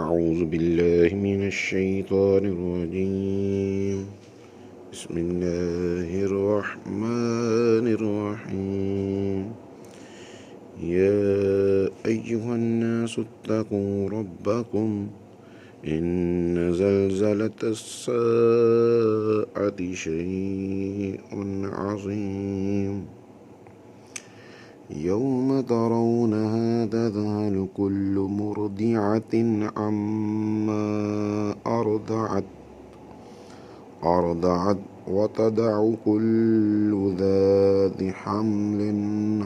أعوذ بالله من الشيطان الرجيم بسم الله الرحمن الرحيم يا أيها الناس اتقوا ربكم إن زلزلة الساعة شيء عظيم يوم ترونها تذهل كل مرضعة عما أرضعت وتضع كل ذات حمل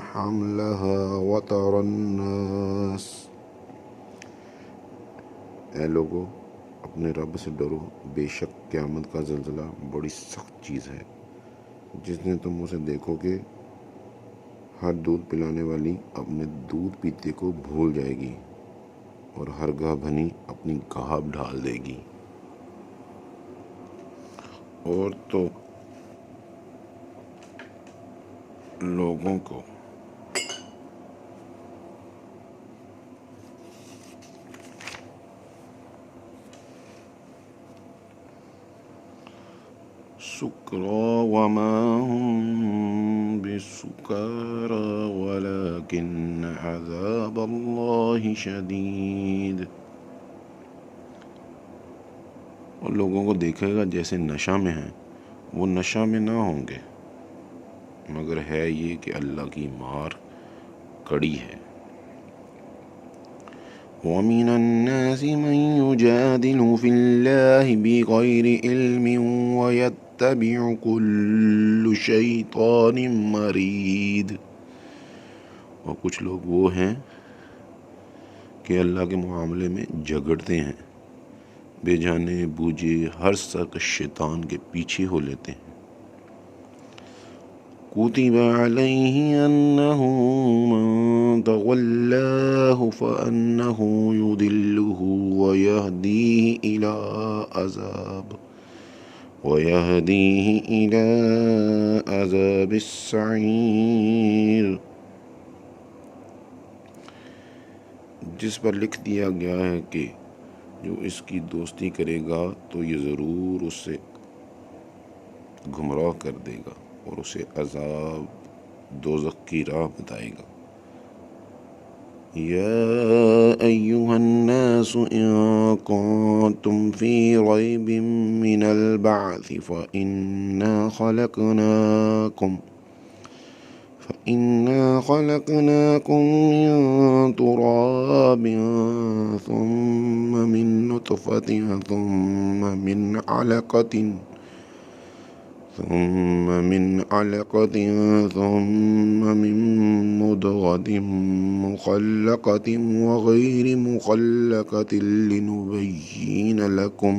حملها وترى الناس اے لوگو اپنے رب سے ڈرو، بے شک قیامت کا زلزلہ بڑی سخت چیز ہے۔ جس نے تم اسے دیکھو گے، ہر دودھ پلانے والی اپنے دودھ پیتے کو بھول جائے گی اور ہر گاہ بھنی اپنی گھاہ ڈھال دے گی۔ اور تو لوگوں کو سکرا وما هم بسکارى ولكن عذاب اللہ شدید۔ اور لوگوں کو دیکھے گا جیسے نشہ میں ہیں، وہ نشہ میں نہ ہوں گے، مگر ہے یہ کہ اللہ کی مار کڑی ہے۔ وَمِنَ النَّاسِ مَن يُجَادِلُ فِي اللَّهِ بِغَيْرِ عِلْمٍ وَيَتَّبِعُ كُلُّ شَيْطَانٍ مَرِيدٍ۔ اور کچھ لوگ وہ ہیں کہ اللہ کے معاملے میں جھگڑتے ہیں، بے جانے بوجھے ہر سخت شیطان کے پیچھے ہو لیتے ہیں۔ كُتِبَ عَلَيْهِ أَنَّهُ مَن تَوَلَّاهُ فَأَنَّهُ يُضِلُّهُ وَيَهْدِيهِ إِلَى عَذَابِ السَّعِيرِ۔ جس پر لکھ دیا گیا ہے کہ جو اس کی دوستی کرے گا تو یہ ضرور اسے گمراہ کر دے گا اور اسے عذاب دوزخ کی راہ بتائے گا۔ یا ایہا الناس ان کنتم فی ریب من البعث فإنا خلقناكم من تراب ثم من نطفة ثم من علقة ثم من مضغة مخلقة وغير مخلقة لنبين لكم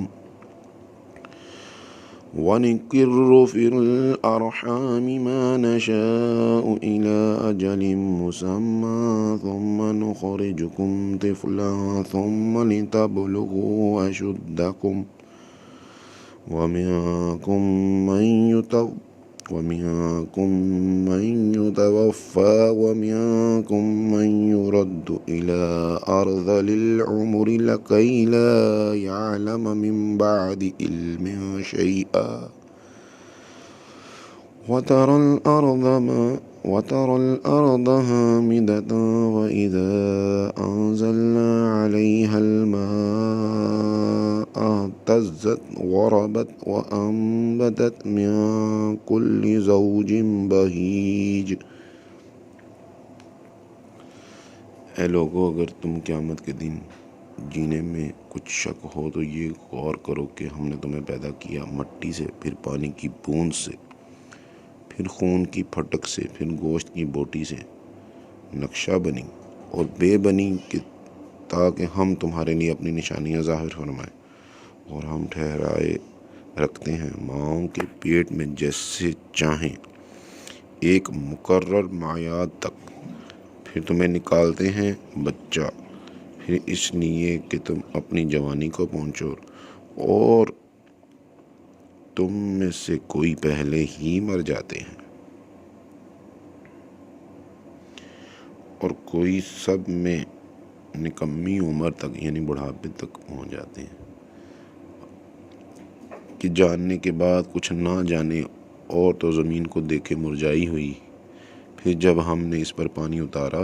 ونقر في الأرحام ما نشاء إلى أجل مسمى ثم نخرجكم طفلا ثم لتبلغوا أشدكم ومنكم من يتوفى ومنكم من يرد إلى أرذل العمر لكي لا يعلم من بعد علم شيئا وترى الأرض هامدة وإذا أنزلنا عليها الماء اهتزت وربت وأنبتت من كل زوج بهيج۔ اے لوگو، اگر تم قیامت کے دن جینے میں کچھ شک ہو تو یہ غور کرو کہ ہم نے تمہیں پیدا کیا مٹی سے، پھر پانی کی بوند سے، پھر خون کی پھٹک سے، پھر گوشت کی بوٹی سے۔ نقشہ بنی اور بے بنی کہ تاکہ ہم تمہارے لیے اپنی نشانیاں ظاہر فرمائیں، اور ہم ٹھہرائے رکھتے ہیں ماؤں کے پیٹ میں جیسے چاہیں ایک مقرر میعاد تک، پھر تمہیں نکالتے ہیں بچہ، پھر اس لیے کہ تم اپنی جوانی کو پہنچو، اور تم میں سے کوئی پہلے ہی مر جاتے ہیں اور کوئی سب میں نکمی عمر تک یعنی بڑھاپے تک پہنچ جاتے ہیں کہ جاننے کے بعد کچھ نہ جانے اور تو زمین کو دیکھے مرجائی ہوئی، پھر جب ہم نے اس پر پانی اتارا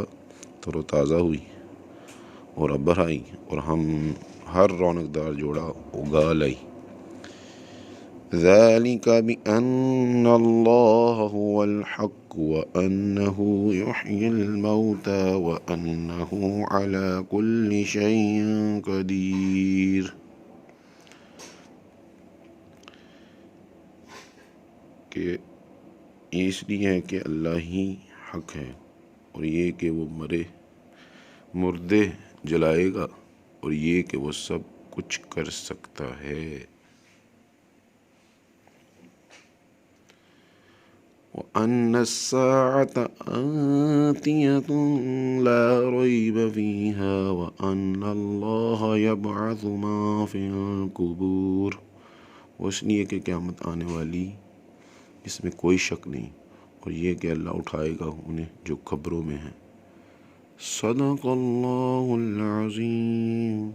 تو رو تازہ ہوئی اور ابھر آئی اور ہم ہر رونق دار جوڑا اگا لائی۔ ذَلِكَ بِأَنَّ اللَّهَ هُوَ الْحَقُّ وَأَنَّهُ يُحْيِي الْمَوْتَى وَأَنَّهُ عَلَى كُلِّ شَيْءٍ قَدِيرٌ۔ کہ یہ اس لیے ہے کہ اللہ ہی حق ہے، اور یہ کہ وہ مردے جلائے گا، اور یہ کہ وہ سب کچھ کر سکتا ہے۔ وَأَنَّ السَّاعَةَ آتِيَةٌ لَا رَيْبَ فِيهَا وَأَنَّ اللَّهَ يَبْعَثُ مَن فِي الْقُبُورِ۔ وہ اس لیے کہ قیامت آنے والی، اس میں کوئی شک نہیں، اور یہ کہ اللہ اٹھائے گا انہیں جو قبروں میں ہیں۔ صدق اللہ العظیم۔